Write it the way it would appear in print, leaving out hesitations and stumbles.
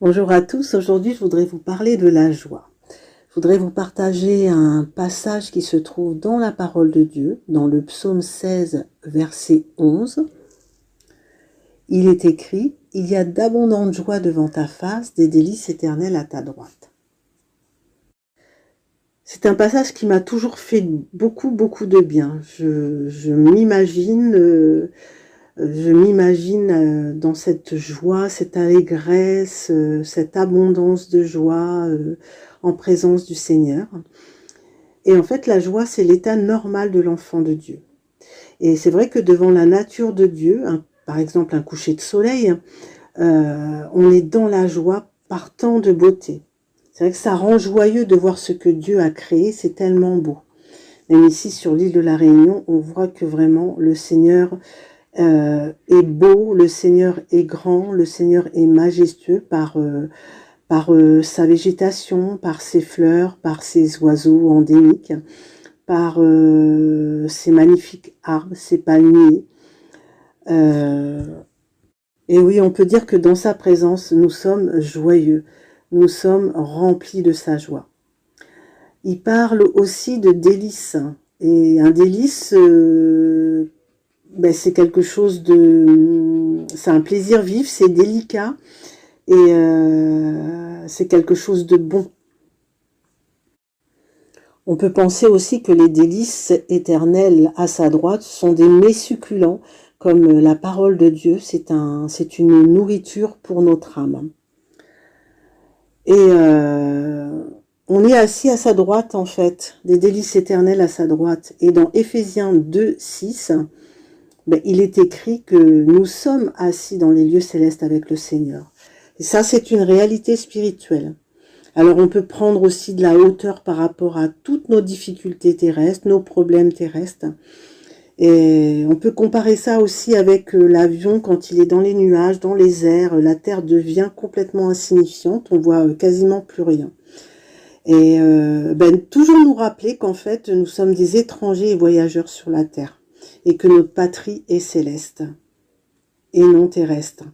Bonjour à tous, aujourd'hui je voudrais vous parler de la joie. Je voudrais vous partager un passage qui se trouve dans la parole de Dieu, dans le psaume 16, verset 11. Il est écrit « Il y a d'abondantes joies devant ta face, des délices éternelles à ta droite ». C'est un passage qui m'a toujours fait beaucoup de bien. Je m'imagine dans cette joie, cette allégresse, cette abondance de joie en présence du Seigneur. Et en fait, la joie, c'est l'état normal de l'enfant de Dieu. Et c'est vrai que devant la nature de Dieu, par exemple un coucher de soleil, on est dans la joie par tant de beauté. C'est vrai que ça rend joyeux de voir ce que Dieu a créé, c'est tellement beau. Même ici, sur l'île de la Réunion, on voit que vraiment le Seigneur est beau, le Seigneur est grand, le Seigneur est majestueux par sa végétation, par ses fleurs, par ses oiseaux endémiques, par ses magnifiques arbres, ses palmiers. Et oui, on peut dire que dans sa présence, nous sommes joyeux, nous sommes remplis de sa joie. Il parle aussi de délices. Et un délice, c'est quelque chose de... C'est un plaisir vif, c'est délicat et c'est quelque chose de bon. On peut penser aussi que les délices éternelles à sa droite sont des mets succulents, comme la parole de Dieu, c'est une nourriture pour notre âme. Et on est assis à sa droite, en fait, des délices éternelles à sa droite. Et dans Éphésiens 2, 6, il est écrit que nous sommes assis dans les lieux célestes avec le Seigneur. Et ça, c'est une réalité spirituelle. Alors, on peut prendre aussi de la hauteur par rapport à toutes nos difficultés terrestres, nos problèmes terrestres. Et on peut comparer ça aussi avec l'avion quand il est dans les nuages, dans les airs. La terre devient complètement insignifiante, on voit quasiment plus rien. Et toujours nous rappeler qu'en fait, nous sommes des étrangers et voyageurs sur la terre. Et que notre patrie est céleste et non terrestre.